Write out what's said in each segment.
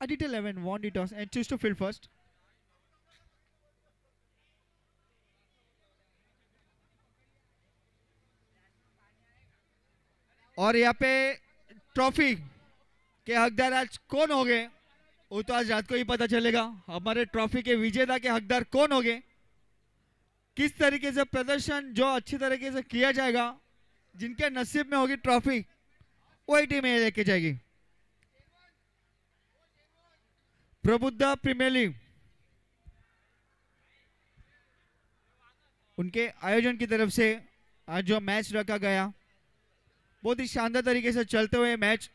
Aditya 11 won the toss and choose to field first. और यहाँ पे ट्रॉफी के हकदार आज कौन होंगे वो तो आज रात को ही पता चलेगा। हमारे ट्रॉफी के विजेता के हकदार कौन होंगे, किस तरीके से प्रदर्शन जो अच्छी तरीके से किया जाएगा, जिनके नसीब में होगी ट्रॉफी वही टीम ये लेके जाएगी। प्रबुद्धा प्रीमियर लीग उनके आयोजन की तरफ से आज जो मैच रखा गया बहुत ही शानदार तरीके से चलते हुए मैच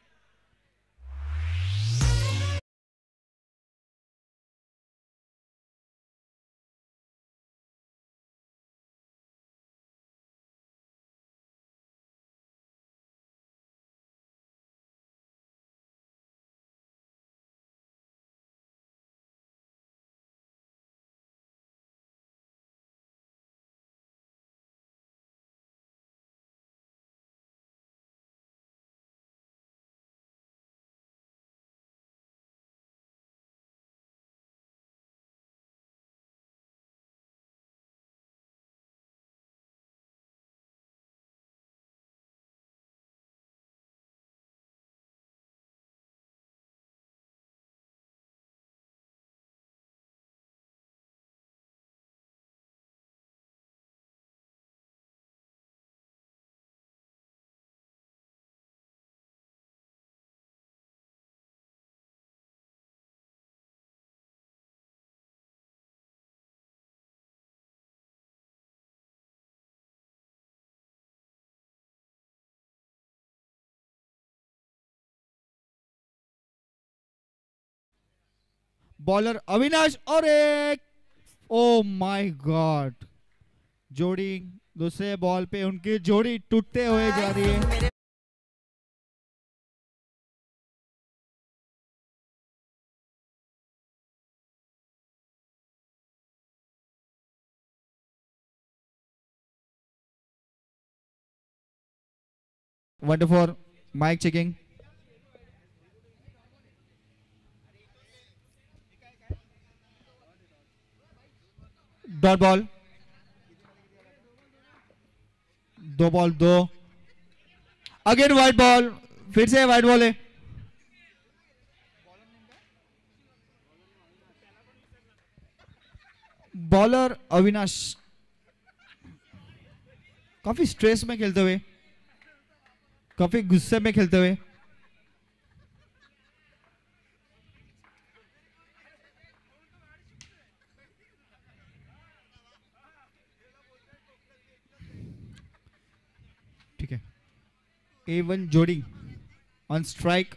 बॉलर अविनाश और एक ओ माय गॉड जोड़ी दूसरे बॉल पे उनकी जोड़ी टूटते हुए जा रही है। Wonderful mic checking dot ball दो बॉल दो अगेन वाइट बॉल फिर से वाइट बॉल है। बॉलर अविनाश काफी स्ट्रेस में खेलते हुए काफी गुस्से में खेलते हुए ठीक है A1 जोड़ी ऑन स्ट्राइक।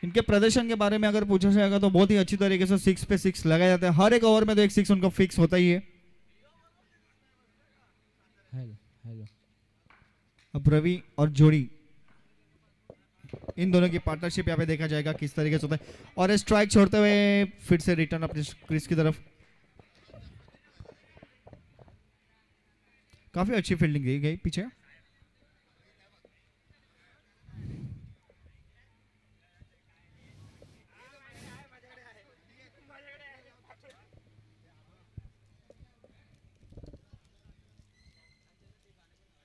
इनके प्रदर्शन के बारे में अगर पूछा जाएगा तो बहुत ही अच्छी तरीके से 6 पे 6 लगाया जाता है। हर एक ओवर में तो एक 6 उनका फिक्स होता ही है। हेलो अब रवि और जोड़ी इन दोनों की पार्टनरशिप यहाँ पे देखा जाएगा किस तरीके से होता है। और स्ट्राइक छोड़ते हुए फिर से रिटर्न अपने क्रीज की तरफ। काफी अच्छी फील्डिंग दी गई पीछे।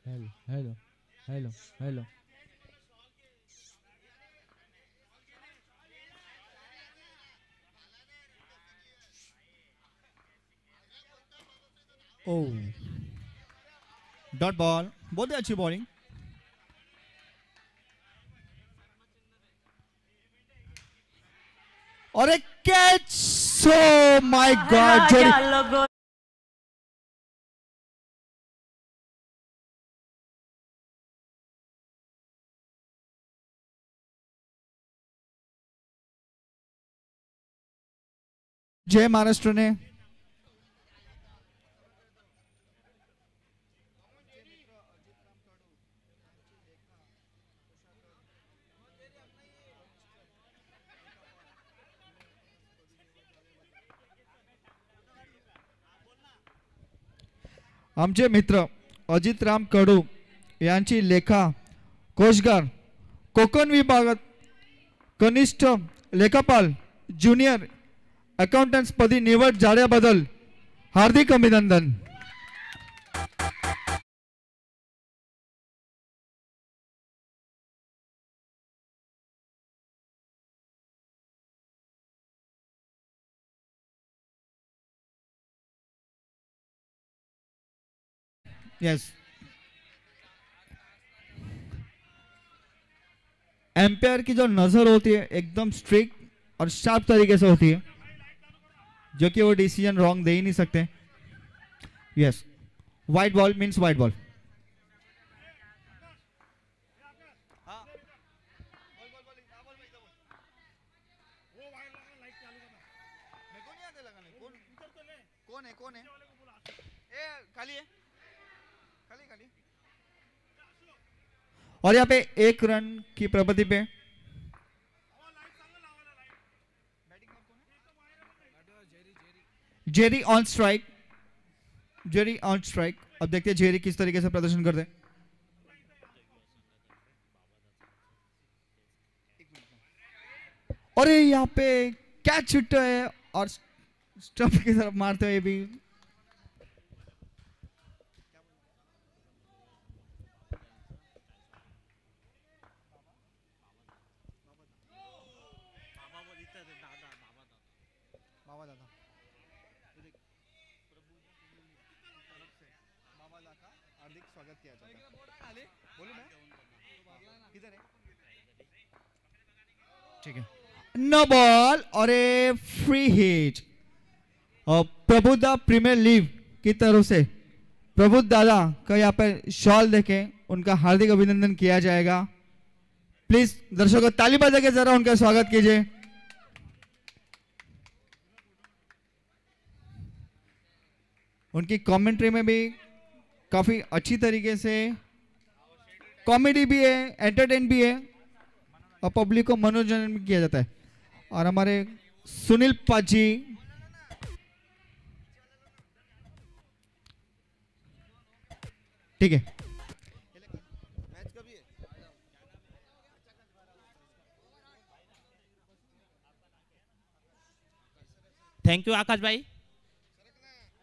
Hello hello hello hello oh dot ball बहुत ही अच्छी बॉलिंग। और एक कैच सो माय गॉड जोड़ी जय महाराष्ट्र ने आमचे मित्र अजितराम कडू यांची लेखा कोशगार कोकण विभागात कनिष्ठ लेखापाल ज्युनियर अकाउंटंट्स पदी निवड झाल्याबद्दल हार्दिक अभिनंदन. यस, एम्पायर की जो नजर होती है एकदम स्ट्रिक्ट और शार्प तरीके से होती है, जो कि वो डिसीजन रॉन्ग दे ही नहीं सकते. Yes, white ball means white ball. कौन है ए खाली है, खाली खाली. और यहाँ पे 1 रन की प्रगति पे Jerry on strike. Jerry on strike. अब देखते हैं जेरी किस तरीके से प्रदर्शन करते हैं. और यहाँ पे कैच छुट्टा है और स्टंप की तरफ मारते हुए भी हार्दिक स्वागत किया जाता है. बोलूं मैं? किधर है? ठीक है. नो बॉल और ए फ्री हिट. और प्रबुद्धा प्रीमियर लीग की तरफ से प्रबुद्ध दादा का यहाँ पर शॉल देके उनका हार्दिक अभिनंदन किया जाएगा. प्लीज दर्शकों ताली बजा के जरा उनका स्वागत कीजिए. उनकी कमेंट्री में भी काफी अच्छी तरीके से कॉमेडी भी है, एंटरटेन भी है और पब्लिक को मनोरंजन भी किया जाता है. और हमारे सुनील पाजी ठीक है. थैंक यू आकाश भाई.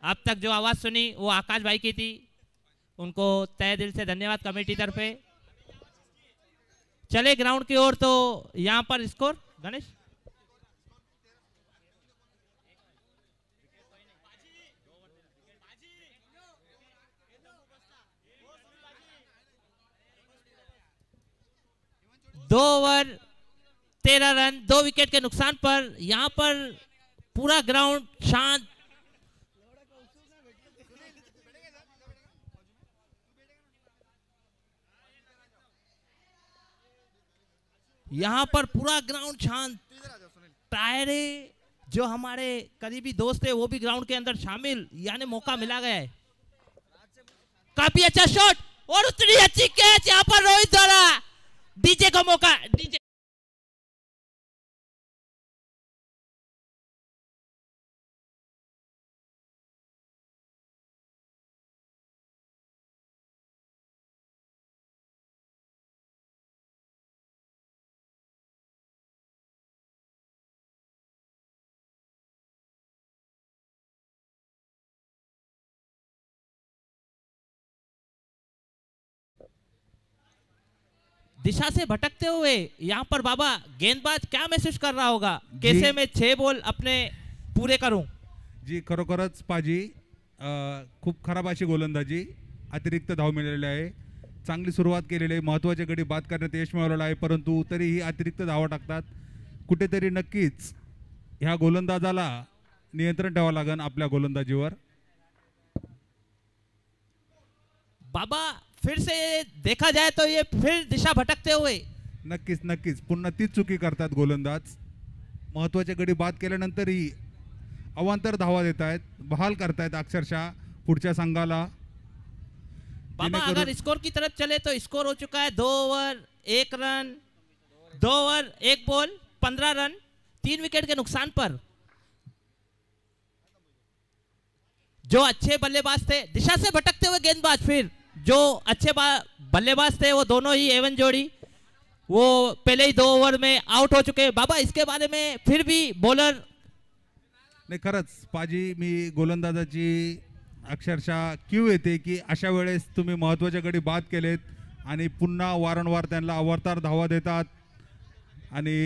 अब तक जो आवाज सुनी वो आकाश भाई की थी, उनको तहे दिल से धन्यवाद कमेटी तरफे. चले ग्राउंड की ओर. तो यहां पर score Ganesh 2 over 13 run 2 wicket के नुकसान पर यहां पर पूरा ग्राउंड शांत. यहां पर पूरा ग्राउंड शांत. टायरे जो हमारे करीबी दोस्त है वो भी ग्राउंड के अंदर शामिल, यानी मौका मिला गया है. काफी अच्छा शॉट और उतनी अच्छी कैच यहां पर रोहित द्वारा. डीजे को मौका. डीजे दिशा से भटकते हुए यहाँ पर बाबा गेंदबाज क्या महसूस कर रहा होगा, कैसे मैं 6 बॉल अपने पूरे करूं. जी खरोखरच पाजी खूप खराब अशी गोलंदाजी. अतिरिक्त धाव मिळालेले आहे. चांगली सुरुवात केलेली आहे. महत्त्वाचे गडी बाद करण्यात यश मिळवलेलं आहे. परंतु तरीही अतिरिक्त धावा टाकतात. कुठेतरी नक्कीच ह्या गोलंदाजाला नियंत्रण ठेवावं लागेल आपल्या गोलंदाजीवर. बाबा फिर से देखा जाए तो ये फिर दिशा भटकते हुए नक्कीच नक्कीच पुन्हा तीच चुकी करतात गोलंदाज. महत्त्वाचे गडी बाद केल्यानंतरही अवांतर धावा देत आहेत, बहाल करतायत अक्षरशः पुढच्या संघाला. बाबा अगर स्कोर की तरफ चले तो स्कोर हो चुका है 2 over 1 run 2 over 1 ball 15 run 3 wicket के नुकसान पर. जो अच्छे बल्लेबाज थे, दिशा से भटकते हुए गेंदबाज, फिर जो अच्छे बल्लेबाज थे वो दोनों ही एवन जोड़ी वो पहले ही 2 ओवर में आउट हो चुके हैं। बाबा इसके बारे में फिर भी बॉलर नाही खरंच पाजी मी गोलंदाजाची अक्षरशः क्यू येते की अशा वेळेस तुम्ही महत्त्वाच्या गडी बाद केलेत आणि पुन्हा वारंवार त्यांना अवतार धावा देतात आणि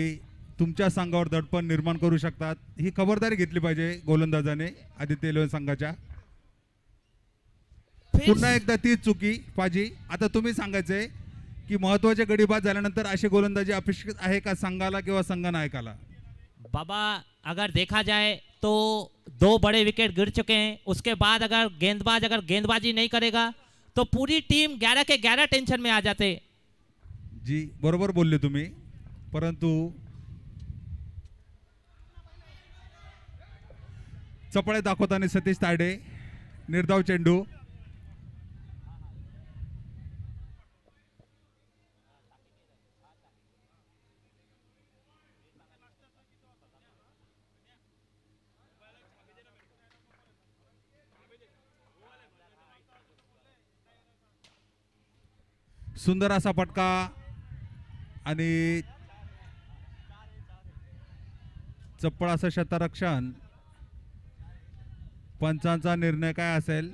तुमच्या संघावर दडपण निर्माण करू शकतात। ही खबरदारी घेतली पाहिजे गोलंदाजाने आदित्य इलेव्हन संघाच्या। पुन्हा एकदा तीच चुकी पाजी। आता तुम्ही सांगायचंय की महत्त्वाचे गडी बाद झाल्यानंतर अशी गोलंदाजी अपेक्षित आहे का संघाला किंवा संघनायकाला? बाबा अगर देखा जाए तो 2 बड़े विकेट गिर चुके हैं, उसके बाद अगर गेंदबाज अगर गेंदबाजी नहीं करेगा तो पूरी टीम 11 के 11 टेंशन में आ जाते। जी बरोबर बोलले तुम्ही, परंतु चपळे दाखवताना सतीश तायडे, निर्धाव चेंडू, सुंदर असा फटका आणि चप्पळ असं शतरक्षण। पंचांचा निर्णय काय असेल?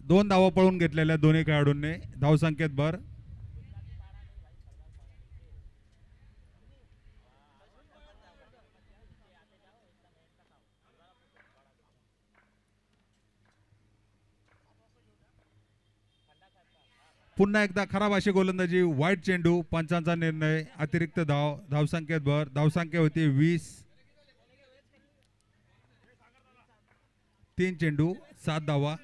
2 धावा पळून घेतलेल्या दोन्ही खेळाडूंनी, धावसंख्येत भर। पुन्हा एकदा खराब अशी गोलंदाजी, वाईट चेंडू, पंचांचा निर्णय, अतिरिक्त धाव, धावसंख्येत भर। धावसंख्या होती 20, 3 चेंडू 7 धावा।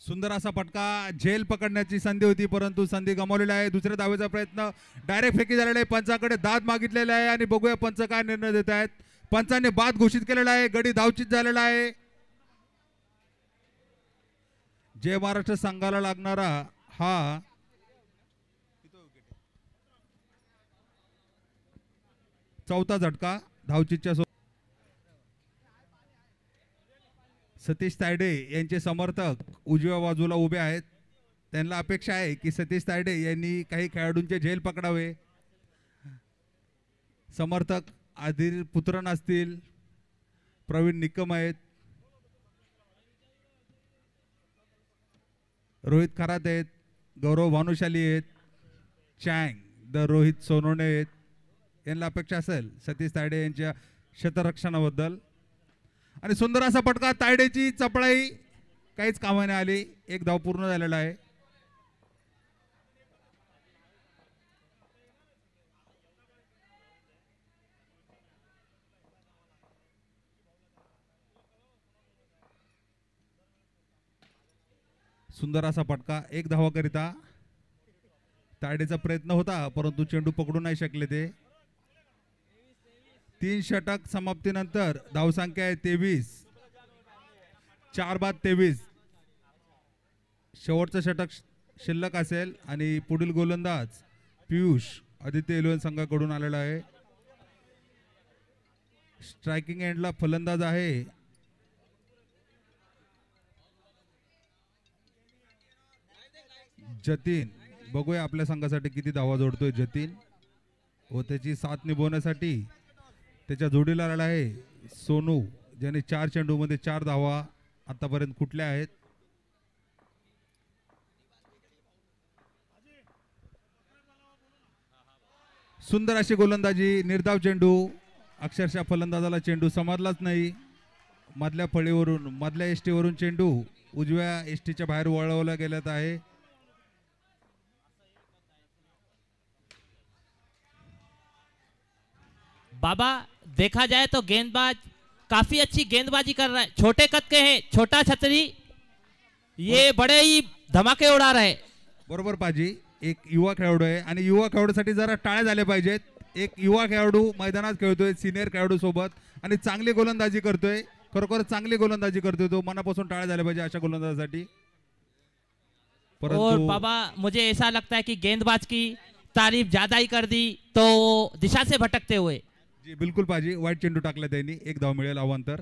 सुंदर असा फटका, झेल पकडण्याची संधी होती परंतु संधी गमावलेली आहे। दुसऱ्या धावेचा प्रयत्न, डायरेक्ट फेकी झालेला आहे, पंचाकडे दाद मागितलेला आहे आणि बघूया पंच काय निर्णय देत आहेत। पंचांनी बाद घोषित केलेला आहे, गडी धावचित झालेला आहे। जय महाराष्ट्र संघाला लागणारा हा चौथा झटका धावचितच्या सतीश तायडे यांचे समर्थक उजव्या बाजूला उभे आहेत। त्यांना अपेक्षा आहे की सतीश तायडे यांनी काही खेळाडूंचे झेल पकडावे। समर्थक आदिल पुत्रन असतील, प्रवीण निकम आहेत, रोहित खरात आहेत, गौरव भानुशाली आहेत, चँग द रोहित सोनवणे आहेत। यांना अपेक्षा असेल सतीश तायडे यांच्या शतरक्षणाबद्दल। आणि सुंदर असा फटका, तायडेची चपळाई काहीच कामाने आली, 1 धाव पूर्ण झालेला आहे। सुंदर असा फटका, 1 धावाकरिता तायडेचा प्रयत्न होता परंतु चेंडू पकडू नाही शकले ते। 3 षटक समाप्तीनंतर धावसंख्या आहे 23, 4 बाद 23। शेवटचं षटक शिल्लक असेल आणि पुढील गोलंदाज पियुष आदित्य इलेव्हन संघाकडून आलेला आहे। स्ट्रायकिंग एंडला फलंदाज आहे जतीन। बघूया आपल्या संघासाठी किती धावा जोडतोय जतीन व त्याची साथ निभवण्यासाठी त्याच्या जोडीला आलेला आहे सोनू, ज्याने 4 चेंडूमध्ये 4 धावा आतापर्यंत कुठल्या आहेत। सुंदर अशी गोलंदाजी, निर्धाव चेंडू, अक्षरशः फलंदाजाला चेंडू समजलाच नाही। मधल्या फळीवरून, मधल्या एसटीवरून चेंडू उजव्या एसटीच्या बाहेर वळवला गेलात आहे। बाबा देखा जाए तो गेंदबाज काफी अच्छी गेंदबाजी कर रहा है, छोटे कद के हैं, छोटा छतरी, ये बड़े ही धमाके उड़ा रहे। बरोबर पाजी, एक युवा खेळाडू आहे आणि युवा खेळाडूसाठी जरा टाळ्या झाल्या पाहिजेत। एक युवा खेळाडू मैदानात खेळतोय सिनियर खेळाडू सोबत आणि चांगली गोलंदाजी करतोय, खरोखर चांगली गोलंदाजी करतोय तो, मनापासून टाळ्या झाल्या पाहिजे अशा गोलंदाजासाठी। और बाबा मुझे ऐसा लगता है कि गेंदबाज की तारीफ ज्यादा ही कर दी तो दिशा से भटकते हुए। जी बिल्कुल पाजी, वाईट चेंडू टाकला त्यांनी, 1 धाव मिळेल अवांतर।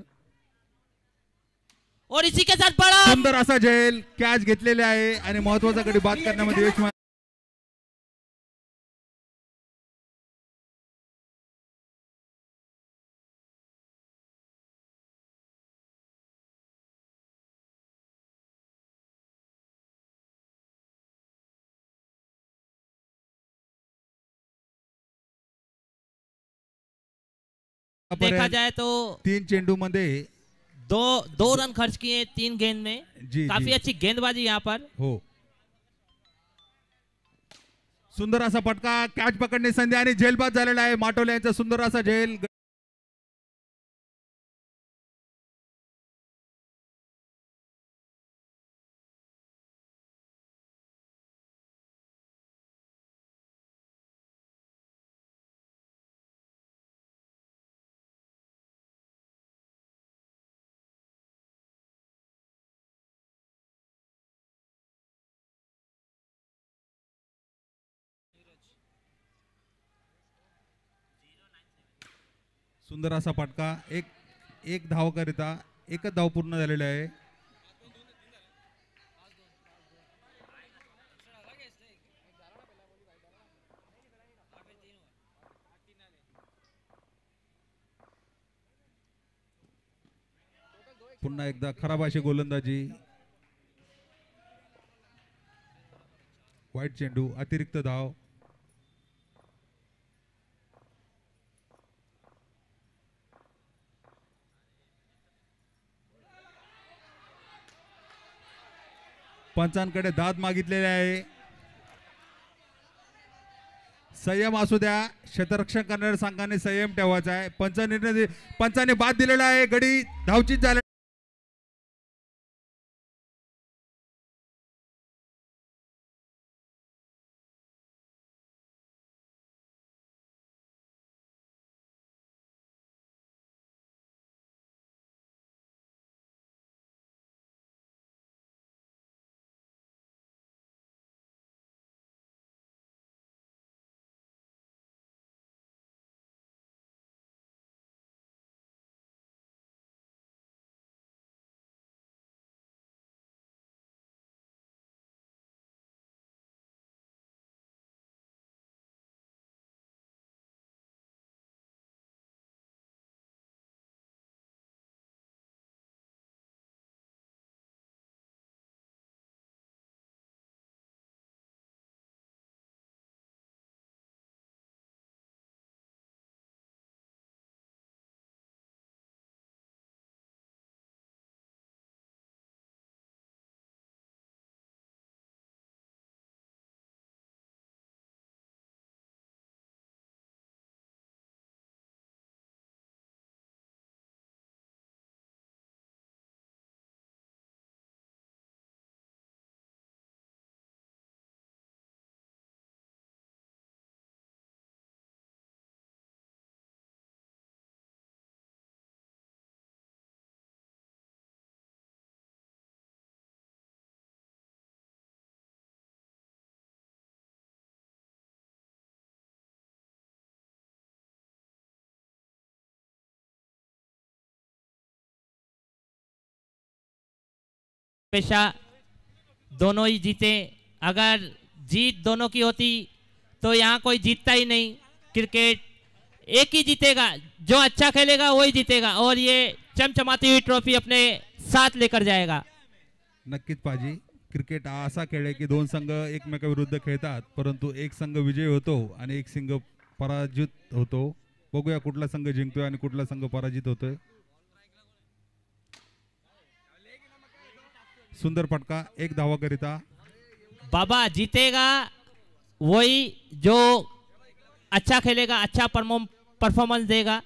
और इसी के साथ बड़ा सुंदर असा झेल कॅच घेतलेले आहे आणि महत्वाचा गडी बाद करण्यामध्ये यश देखा जाए तो 3 चेंडू मध्ये दो रन खर्च किए 3 गेंद में। जी, काफी जी। अच्छी गेंदबाजी यहाँ पर। हो सुंदर असा फटका कॅच पकडणे संधी आणि झेलबाद झालेला आहे माटोले यांचा सुंदर असा झेल सुंदर असा फटका एक धाव करिता एकच धाव पूर्ण झालेला आहे पुन्हा एकदा खराब अशी गोलंदाजी वाईट चेंडू अतिरिक्त धाव पंचांकडे दाद मागितलेले आहे संयम असू द्या क्षेत्ररक्षण करणाऱ्या संघाने संयम ठेवायचा आहे पंचाने बाद दिलेला आहे गडी धावचीत झाले पेशा दोनों ही जीते। अगर जीत दोनों की होती तो यहाँ कोई जीतता ही नहीं। क्रिकेट एक ही जीतेगा, जो अच्छा खेलेगा वही जीतेगा और ये चमचमाती हुई ट्रॉफी अपने साथ लेकर जाएगा। नक्कीच पाजी क्रिकेट असा खेळ आहे की दोन संघ एकमेकाविरुद्ध खेळतात परंतु एक संघ विजयी होतो आणि एक संघ पराजित होतो। बघूया कुठला संघ जिंकतोय आणि कुठला संघ पराजित होतोय। सुंदर फटका एक धावा करिता। बाबा जीतेगा वही जो अच्छा खेलेगा, अच्छा परफॉर्मन्स देगा।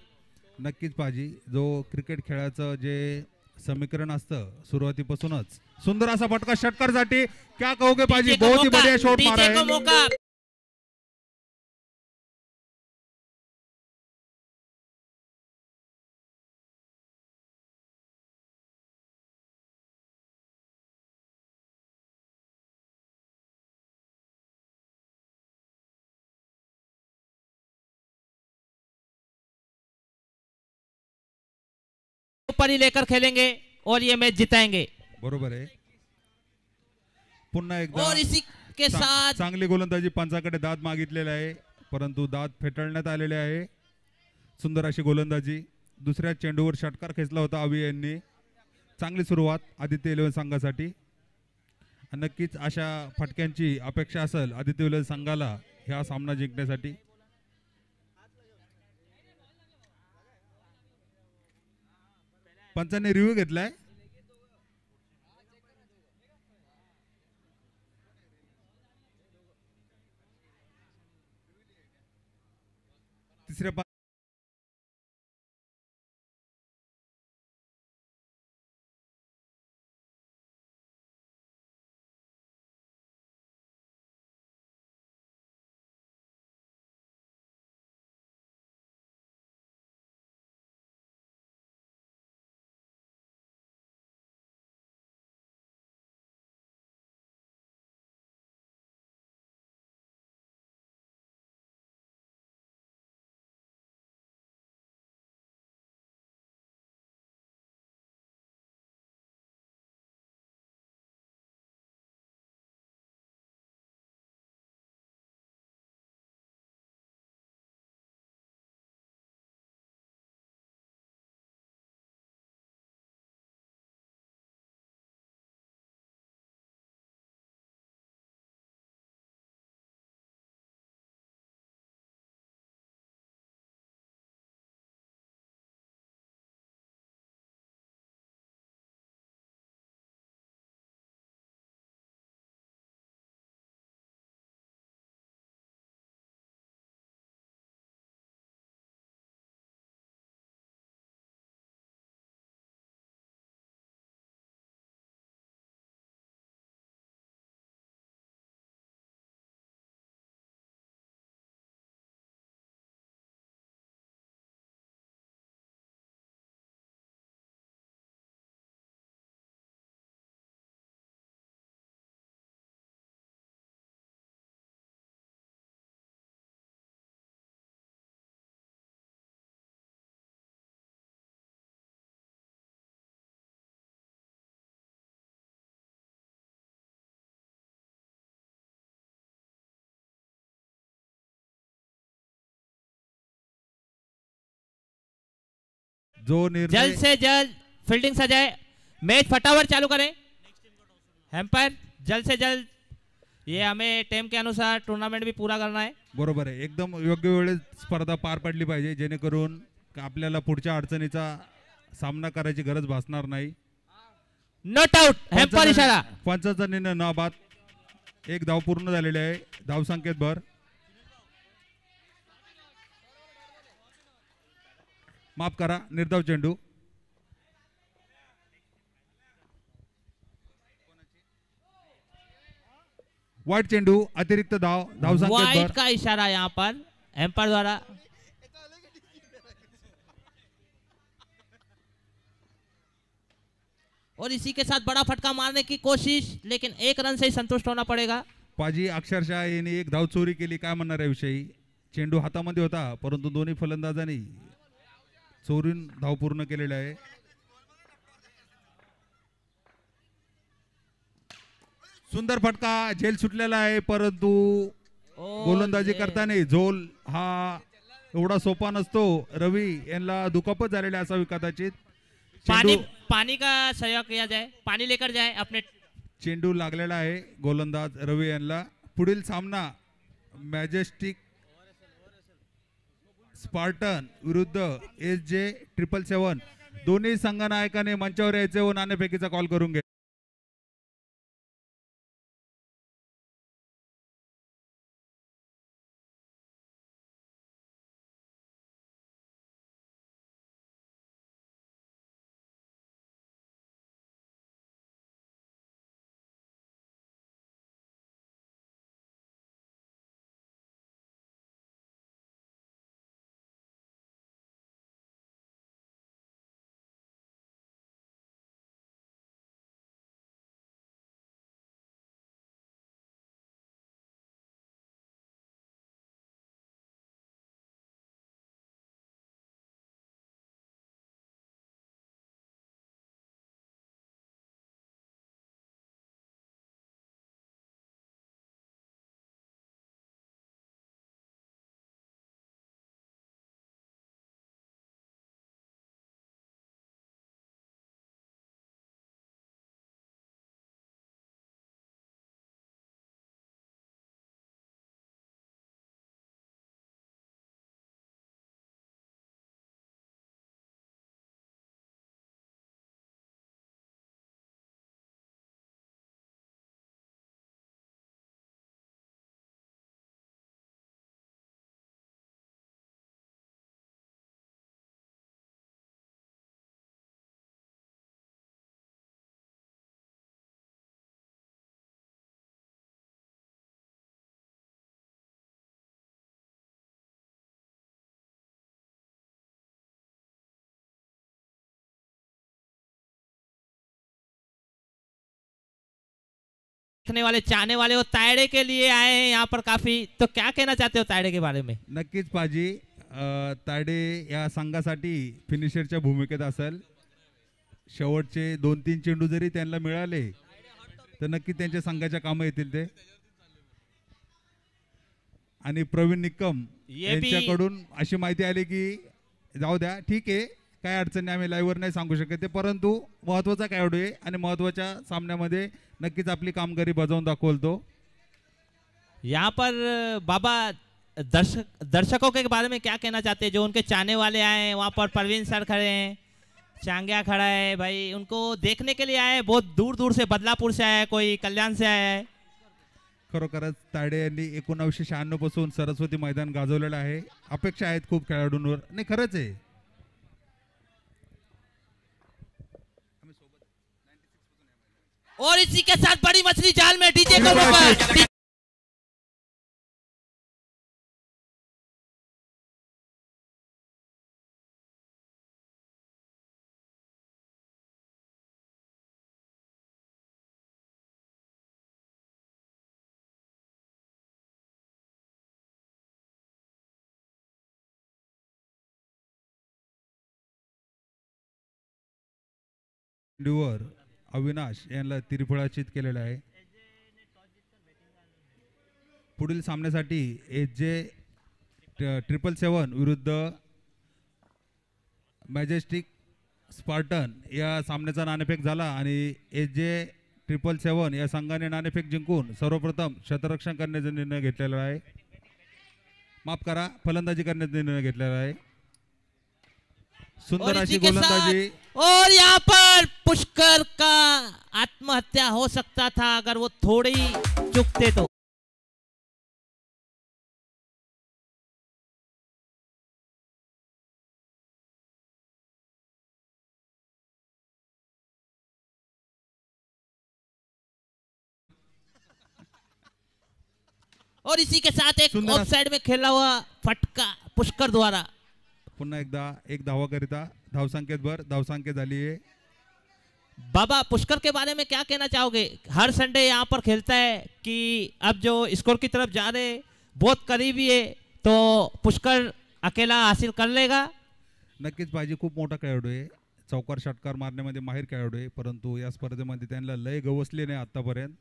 नक्कीच पाजी जो क्रिकेट खेळाचं जे समीकरण असतं सुरुवातीपासूनच सुंदर असा फटका षटकारसाठी क्या कहोगे पाजी बहुत ही बढ़िया शॉट मारा है। मौका ऊपर ही लेकर खेलेंगे और ये मैच जिताएंगे। बरोबर आहे. पुन्हा एकदा और इसी के साथ चांगली गोलंदाजी, पंचाकडे दाद मागितलेला आहे परंतु दाद फेटाळण्यात आलेले आहे. सुंदर अशी गोलंदाजी. दुसऱ्या चेंडूवर षटकार खेचला होता अभि यांनी. चांगली सुरुवात आदित्य इलेव्हन संघासाठी. नक्कीच अशा फटक्यांची अपेक्षा असेल आदित्य इलेव्हन संघाला ह्या सामना जिंकण्यासाठी. पंचांनी रिव्ह्यू घेतलाय. तिसऱ्या जो निर्णय जल्द से जल्द फील्डिंग सजाए, मैच फटाफट चालू करें। एम्पायर जल्द से जल्द, ये हमें टाइम के अनुसार टूर्नामेंट भी पूरा करना है। बरोबर आहे. एकदम योग्य वेळेत स्पर्धा पार पडली पाहिजे जेणेकरून आपल्याला पुढच्या अडचणीचा सामना करायची गरज भासणार नाही. नॉट आउट, एम्पायर इशारा. पंचाचा निर्णय न बाद. एक धाव पूर्ण झालेली आहे. धाव संकेत भर. माफ करा, निर्धाव चेंडू. वाईट चेंडू, अतिरिक्त धाव. धाव संकेत वाइड भर. का इशारा यहाँ पर एम्पायर द्वारा. और इसी के साथ बड़ा फटका मारने की कोशिश, लेकिन एक रन से ही संतुष्ट होना पड़ेगा. पाजी अक्षरशः यांनी एक धाव चोरी केली. काय म्हणणार याविषयी? चेंडू हातामध्ये होता परंतु दोन्ही फलंदाजांनी चोरून धाव पूर्ण केलेले आहे. सुंदर फटका, झेल सुटलेला आहे परंतु गोलंदाजी करताना झोल हा एवढा सोपा नसतो. रवी यांना दुखापत झालेली असावी कदाचित. पानी पानी का सहयोग किया जाए, पानी लेकर जाए अपने. चेंडू लागलेला आहे गोलंदाज रवी यांना. पुढील सामना मॅजेस्टिक स्पार्टन विरुद्ध SJ 777. दोन्ही संघनायकाने मंचावर यायचे व नाणेफेकीचा कॉल करून घ्या. देखने वाले चाहने वाले वो तायडे के लिए आए हैं यहाँ पर काफी, तो क्या कहना चाहते हो तायडे के बारे में? नक्कीच पाजी ताडे या संघासाठी फिनिशरच्या भूमिकेत असेल. शेवटचे 2-3 चेंडू जरी त्यांना मिळाले तर नक्की त्यांच्या संघाच्या कामं येतील ते. आणि प्रवीण निकम ये भी- यांच्याकडून अशी माहिती आली की जाऊ द्या ठीक आहे, काय अडचणी आम्ही लाईव्हवर नाही सांगू शकत, परंतु महत्वाचा खेळाडू आहे आणि महत्वाच्या सामन्यामध्ये नक्कीच आपली कामगिरी बजावून दाखवल तो. यहाँ पर बाबा दर्शकों के बारे में क्या कहना चाहते हैं? जो उनके चाहने वाले आए हैं, वहाँ पर परवीन सर खड़े हैं, चांग्या खड़ा है भाई, उनको देखने के लिए आए हैं. बहुत दूर दूर से, बदलापुर से आया है, कोई कल्याण से आया है. खरोखरच ताडे यांनी 1996 पासून सरस्वती मैदान गाजवलेलं आहे. अपेक्षा आहेत खूप खेळाडूंवर. नाही खरंच आहे. और इसी के साथ बड़ी मछली जाल में डीजे को ऊपर. चेंडूवर अविनाश यांना त्रिफळाचित केलेलं आहे. पुढील सामन्यासाठी एजे 777 विरुद्ध मॅजेस्टिक स्पार्टन या सामन्याचा नाणेफेक झाला आणि एजे 777 या संघाने नाणेफेक जिंकून सर्वप्रथम शतरक्षण करण्याचा निर्णय घेतलेला आहे. माफ करा, फलंदाजी करण्याचा निर्णय घेतलेला आहे. सुंदर और अशी इसी के गोलंदाजी. साथ और यहाँ पर पुष्कर का आत्महत्या हो सकता था अगर वो थोड़ी चुकते तो. और इसी के साथ एक सुंदर ऑफ साइड में खेला हुआ फटका पुष्कर द्वारा. पुन्हा एकदा एक धावाकरिता धावसंख्येत भर. धावसंख्या झाली आहे. बाबा पुष्कर के बारे में क्या कहना चाहोगे? हर संडे यहाँ पर खेलता है कि अब जो स्कोर की तरफ जा रहे बहुत करीबी है, तो पुष्कर अकेला हासिल कर लेगा? नक्कीच पाहिजे. खूप मोठा खेळाडू आहे. चौकार षटकार मारण्यामध्ये माहिर खेळाडू आहे, परंतु या स्पर्धेमध्ये त्यांना लय गवसले नाही आतापर्यंत.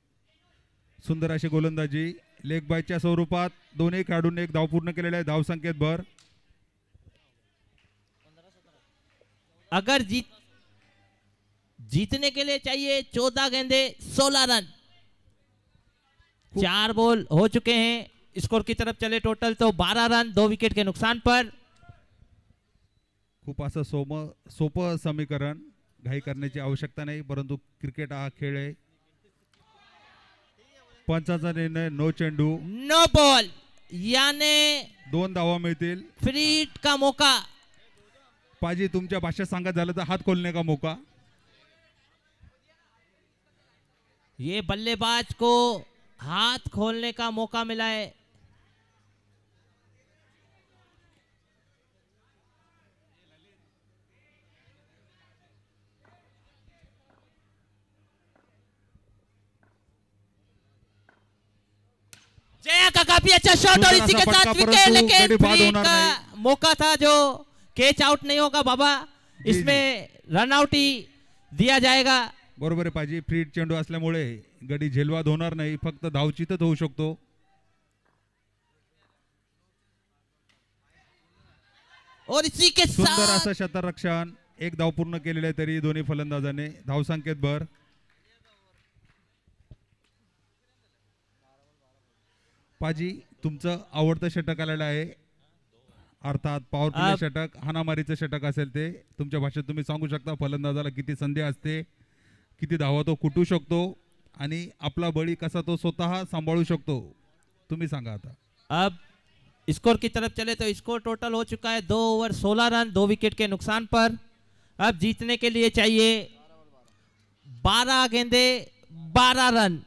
सुंदर अशी गोलंदाजी लेग बायच्या स्वरूपात दोन्ही खेळाडूंनी एक धाव पूर्ण केलेला आहे. धावसंख्येत भर. अगर जीतने के लिए चाहिए 14 गेंदे 16 रन. 4 बॉल हो चुके हैं. स्कोर की तरफ चले टोटल तो 12 रन 2 विकेट के नुकसान पर. खूप असं सोपं समीकरण, घाई करण्याची आवश्यकता नाही, परंतु क्रिकेट हा खेळ आहे. पंचाचा निर्णय नो चेंडू नो बॉल, यानी 2 धावा मिळतील. फ्री हिट का मौका. पाजी तुमच्या भाषेत सांगत झालं तर हात खोलने का मौका. ये बल्लेबाज को हाथ खोलने का मौका मिला है. जया का काफी अच्छा शॉट और इसी के सुंदर असा साथ फटका, विकेट, परंतु लेकिन गडी बाद फ्री होणार का नाही. मौका था जो कैच आउट नहीं होगा बाबा. जी, इसमें रन आउट ही दिया जाएगा. बरोबर आहे पाजी. फ्री हिट चेंडू असल्यामुळे गडी झेलवाद होणार नाही, फक्त धावचीतच होऊ शकतो. और इसी के सुंदर साथ असं शतरक्षण. एक धाव पूर्ण केलेले आहे तरी दोन्ही फलंदाजाने. धावसंख्येत भर. पाजी तुमचं आवडतं षटक आलेलं आहे, अर्थात पॉवर प्ले षटक, हाणामारीचं षटक असेल ते. तुमच्या भाषेत तुम्ही सांगू शकता फलंदाजाला किती संधी असते, किती धावा तो कुटू शकतो आणि आपला बळी कसा तो स्वतः सांभाळू शकतो. तुम्ही सांगा आता. अब स्कोर की तरफ चले तो स्कोर टोटल हो चुका है 2 ओवर 16 रन 2 विकेट के नुकसान पर. अब जीतने के लिए चाहिए 12 गेंदे 12 रन.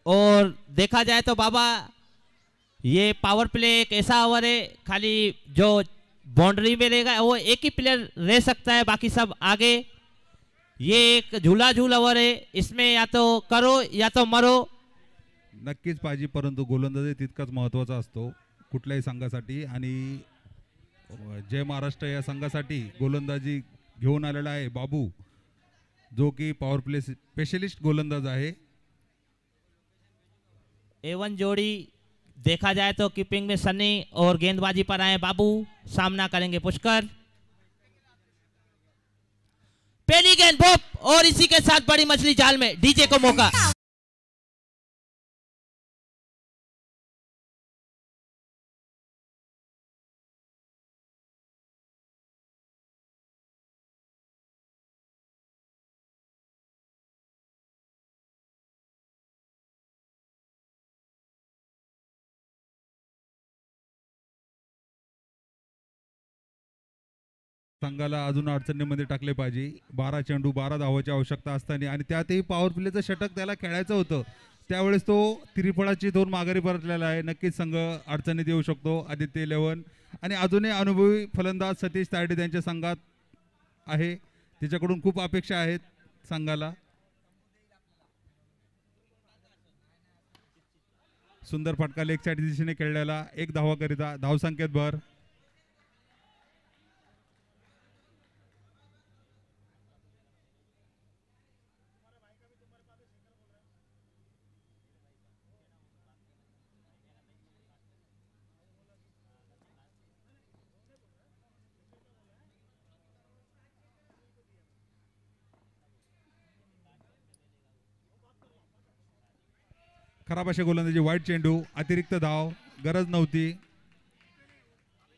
और देखा जाए तो बाबा ये पावर प्ले एक ऐसा ओवर है, खाली जो बाउंड्री में रहेगा वो एक ही प्लेयर रह सकता है, बाकी सब आगे ये एक झूला झूलावर आहे, इसमें या तो करो या तो मरो. नक्कीच पाहिजे, परंतु गोलंदाजी तितकाच महत्त्वाचा असतो कुठल्याही संघासाठी. आणि जय महाराष्ट्र या संघासाठी गोलंदाजी घेऊन आलेला आहे बाबू, जो की पॉवर प्ले स्पेशलिस्ट गोलंदाज आहे. एवन जोड़ी देखा जाए तो कीपिंग में सन्नी और गेंदबाजी पर आए बाबू, सामना करेंगे पुष्कर. पहली गेंद बॉप और इसी के साथ बड़ी मछली जाल में. डीजे को मौका. संघाला अजून अडचणीमध्ये टाकले पाहिजे. 12 चेंडू 12 धावाची आवश्यकता असताना आणि त्यातही पॉवर प्लेचं षटक त्याला खेळायचं होतं, त्यावेळेस तो त्रिफळाची 2 माघारी परतलेला आहे. नक्कीच संघ अडचणीत येऊ शकतो. आदित्य 11 आणि अजूनही अनुभवी फलंदाज सतीश तायडे त्यांच्या संघात आहे, तिच्याकडून खूप अपेक्षा आहेत संघाला. सुंदर फटका लेग साईड दिशेने खेळलेला, 1 धावा करिता धावसंख्येत भर. खराब अशा गोलंदाजी, वाईट चेंडू, अतिरिक्त धाव, गरज नव्हती.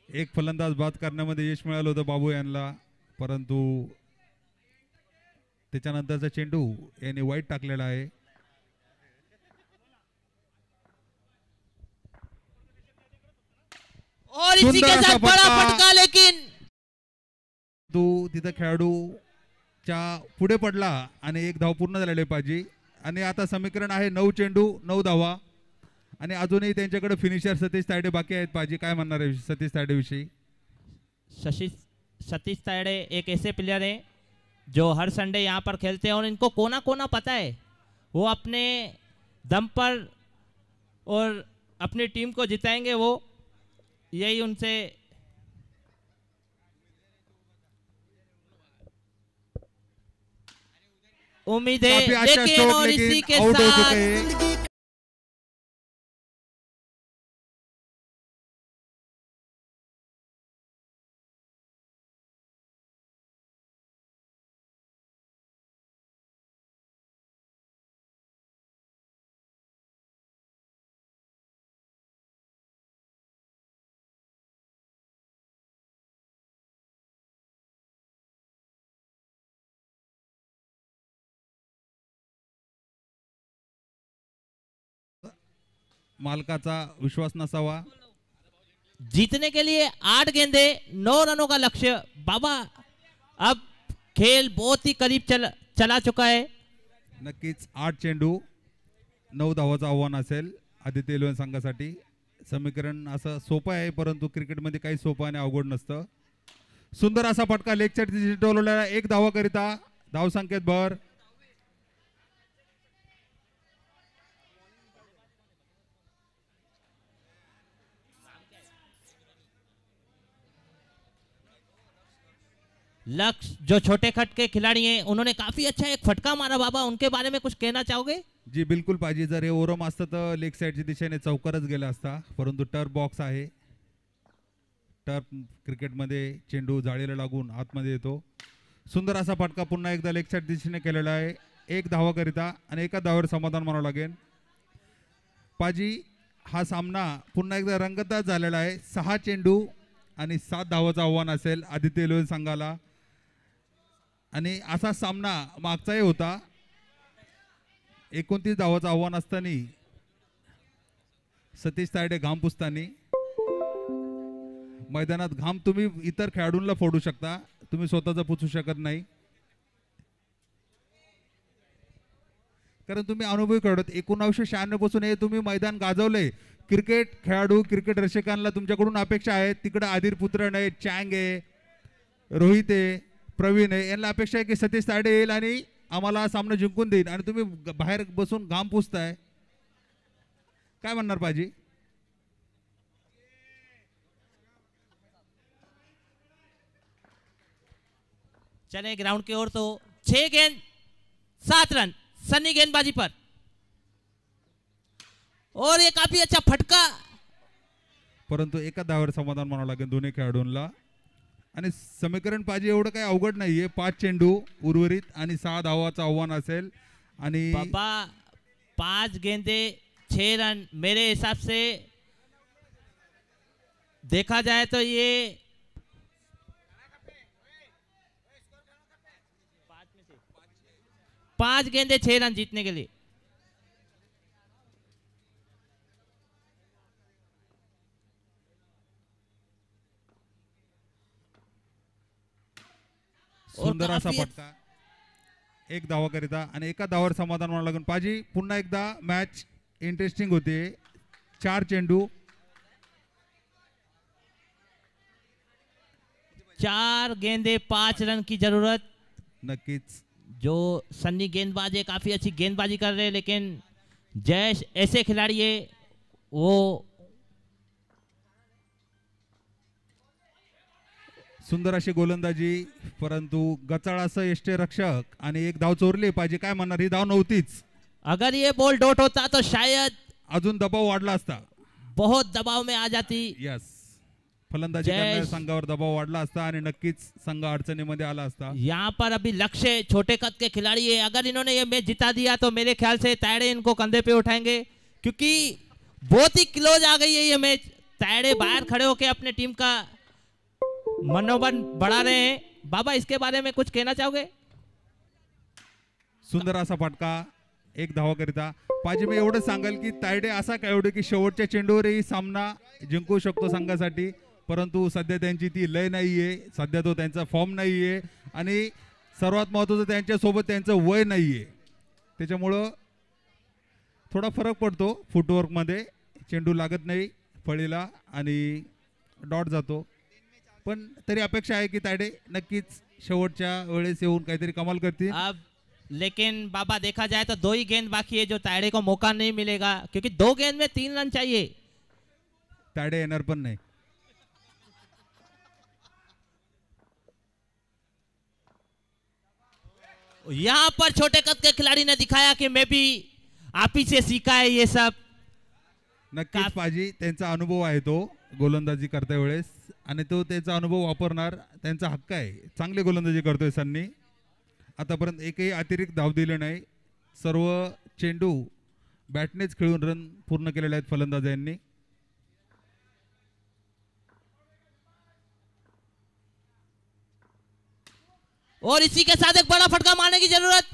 एक फलंदाज बाद करण्यामध्ये यश मिळालं होतं बाबू यांना, परंतु त्याच्यानंतरचा चेंडू यांनी वाईट टाकलेला आहे. और इसी के साथ बड़ा फटका, लेकिन तू तिथं खेळाडूच्या पुढे पडला आणि 1 धाव पूर्ण झालेले पाहिजे. आणि आता समीकरण आहे 9 चेंडू 9 धावा आणि अजूनही त्यांच्याकडे फिनिशर सतीश तायडे बाकी आहेत. पाहिजे काय म्हणणार आहे सतीश तायडे विषयी? सतीश तायडे एक ऐसे प्लेयर हैं जो हर संडे यहाँ पर खेलते हैं और इनको कोना कोना पता है. वो अपने दम पर और अपनी टीम को जिताएंगे, वो यही उनसे उम्मीद है. काफी अच्छा लेकिन स्ट्रोक, और इसी लेकिन के आउट हो चुके साथ हैं. मालकाचा विश्वास नसावा. जीतने के लिए 8 गेंदे 9 रनों का लक्ष्य. बाबा, अब खेल बहुत ही करीब चला चुका है. नक्कीच 8 चेंडू 9 धावाचं आव्हान असेल आदित्य 11 संघासाठी. समीकरण असं सोपं आहे, परंतु क्रिकेटमध्ये काही सोपं आणि अवघड नसतं. सुंदर असा फटका लेग साईड दिशेने टोलवलेला, 1 धावा करिता धावसंख्येत भर. लक्ष्य जो छोटे खट के खिलाड़ी हैं, उन्होंने काफी अच्छा एक फटका मारा. बाबा, उनके बारे में कुछ कहना चाहोगे? जी बिलकुल पाहिजे. जर हे ओरम असतं तर लेग साईडच्या दिशेने चौकारच गेला असता, परंतु टर्फ बॉक्स आहे. टर्फ क्रिकेटमध्ये चेंडू जाळीला लागून आतमध्ये येतो. सुंदर असा फटका पुन्हा एकदा लेग साईड दिशेने केलेला आहे, 1 धावा करिता आणि 1 धावावर समाधान मानावं लागेल. पाजी, हा सामना पुन्हा एकदा रंगतदार झालेला आहे. 6 चेंडू आणि 7 धावाचं आव्हान असेल आदित्य 11 संघाला. आणि असा सामना मागचाही होता, 29 धावाचं आव्हान असताना सतीश तायडे घाम पुसताना. मैदानात घाम तुम्ही इतर खेळाडूंना फोडू शकता, तुम्ही स्वतःचा पुसू शकत नाही, कारण तुम्ही अनुभवी खेळाडू. 1996 पासून हे तुम्ही मैदान गाजवले. क्रिकेट खेळाडू क्रिकेट रसिकांना तुमच्याकडून अपेक्षा आहेत. तिकडे आदिर पुत्र नाही, चँग आहे, रोहित आहे, प्रवीण आहे, यांना अपेक्षा आहे की सतीश तायडे येईल आणि आम्हाला सामना जिंकून देईल आणि तुम्ही बाहेर बसून घाम पुसताय. काय म्हणणार पाजी? चले ग्राउंड की ओर तो 6 गेंद 7 रन सन्नी गेंदबाजी पर और ये काफी अच्छा फटका. परंतु एका धावावर समाधान मानावं लागेल दोन्ही खेळाडूंना. आणि समीकरण पाहिजे एवढं काही अवघड नाहीये. 5 चेंडू उर्वरित आणि 6 धावाचं आव्हान असेल. आणि पापा 5 गेंदे 6 रन मेरे हिसाब से देखा जाए तो ये 5 गेंदे 6 रन जीतने के लिए. सुंदर असा काफी फटका 1 धावा करिता आणि एका धावावर समाधान मानावं लागेल. पाजी पुन्हा एकदा मॅच इंटरेस्टिंग होते. 4 चेंडू 4 गेंदे 5 रन की जरूरत. नक्कीच जो सन्नी गेंदबाज है काफी अच्छी गेंदबाजी कर रहे हैं लेकिन जयेश ऐसे खिलाड़ी है वो सुंदर अशी गोलंदाजी. परंतु गचाळ असं यष्टीरक्षक आणि 1 धाव चोरली पाहिजे. काय म्हणणार? ही धाव नव्हतीच. अगर ये बॉल डॉट होता तो शायद अजून दबाव वाढला असता. बहुत दबाव में आ जाती. यस फलंदाजी करणाऱ्या संघावर दबाव वाढला असता आणि नक्कीच संघ अडचणीमध्ये आला असता. यहाँ पर अभी लक्ष्य छोटे कद के खिलाड़ी है. अगर इन्होंने ये मैच जिता दिया तो मेरे ख्याल से तायडे इनको कंधे पे उठाएंगे क्योंकि बहुत ही क्लोज आ गई है ये मैच. तायडे बाहर खड़े होकर अपने टीम का मनोबल बढ़ा रहे हैं. बाबा इसके बारे में कुछ कहना चाहोगे? सुंदर असा फटका 1 धावा करिता. पाहिजे मी एवढं सांगाल की तायडे असा खेळाडू की शेवटच्या चेंडूवरही सामना जिंकू शकतो संघासाठी. परंतु सध्या त्यांची ती लय नाहीये. सध्या तो त्यांचा फॉर्म नाहीये आणि सर्वात महत्त्वाचं त्यांच्यासोबत त्यांचं वय नाहीये. त्याच्यामुळं थोडा फरक पडतो फुटवर्कमध्ये. चेंडू लागत नाही फळीला आणि डॉट जातो. पण तरी अपेक्षा आहे की तायडे नक्कीच शेवटच्या वेळेस येऊन काहीतरी कमाल करतील. अब लेकिन बाबा देखा जाए तो 2 ही गेंद बाकी है जो तायडे को मौका नहीं मिलेगा क्योंकि 2 गेंद में 3 रन चाहिए. तायडे येणार पण नाही. यहाँ पर छोटे कद के खिलाड़ी ने दिखाया कि मैं भी आप ही से सीखा है ये सब. नक्कीच पाजी त्यांचा अनुभव आहे तो गोलंदाजी करता वेळेस आणि तो त्याचा अनुभव वापरणार. त्यांचा हक्क आहे. चांगली गोलंदाजी करतोय सन्नी. आतापर्यंत एकही अतिरिक्त धाव दिले नाही. सर्व चेंडू बॅटनेच खेळून रन पूर्ण केलेले आहेत फलंदाजांनी. और इसी के साथ एक बड़ा फटका मारने की जरूरत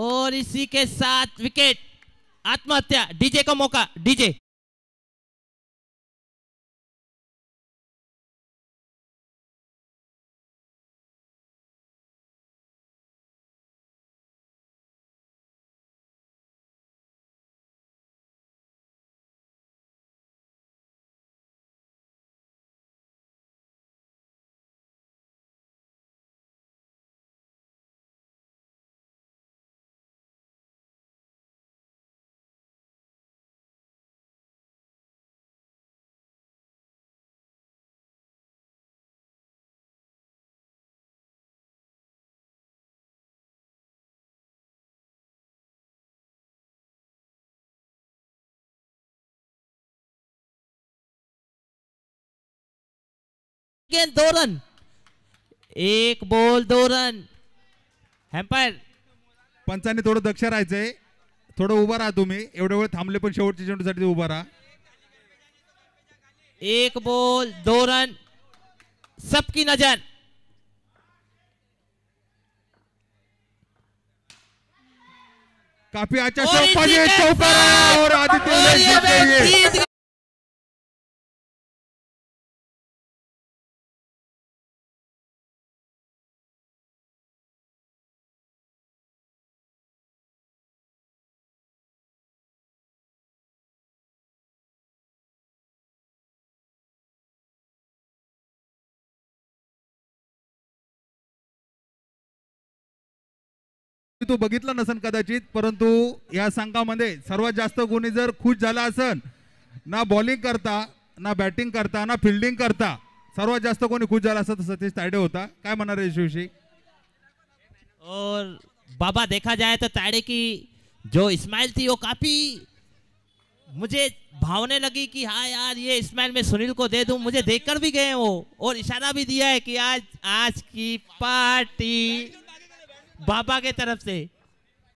और इसी के साथ विकेट. आत्महत्या. डीजे का मौका. डीजे गेंद 2 रन. 1 ball 2 run. एम्पायर पंचांनी थोडं दक्ष राहायचंय. थोडं उभा राहा तुम्ही. एवढ्या वेळ थांबले पण शेवटच्या चेंडूसाठी उभा राहा. 1 बॉल 2 रन. सबकी नजर. काफी अच्छा और इसी चौका के चौका साथ- और आदित्य और विनायक ये जीत गए मैच ये. जीत तो बघितला नसन कदाचित, परंतु या संघामध्ये सर्वात जास्त कोणी जर खुश झाला असन, ना बॉलिंग करता ना बॅटिंग करता ना फिल्डिंग करता, सर्वात जास्त कोणी खुश झाला असं तर सतीश तायडे होता. काय म्हणणार आहे शिवशी? और बाबा देखा जाए तो ताड़े की जो स्माइल थी वो काफी मुझे भावने लगी कि हाँ यार ये स्माइल मैं सुनील को दे दूं. मुझे देखकर भी गए वो और इशारा भी दिया है कि आज की पार्टी बाबा के तरफ से.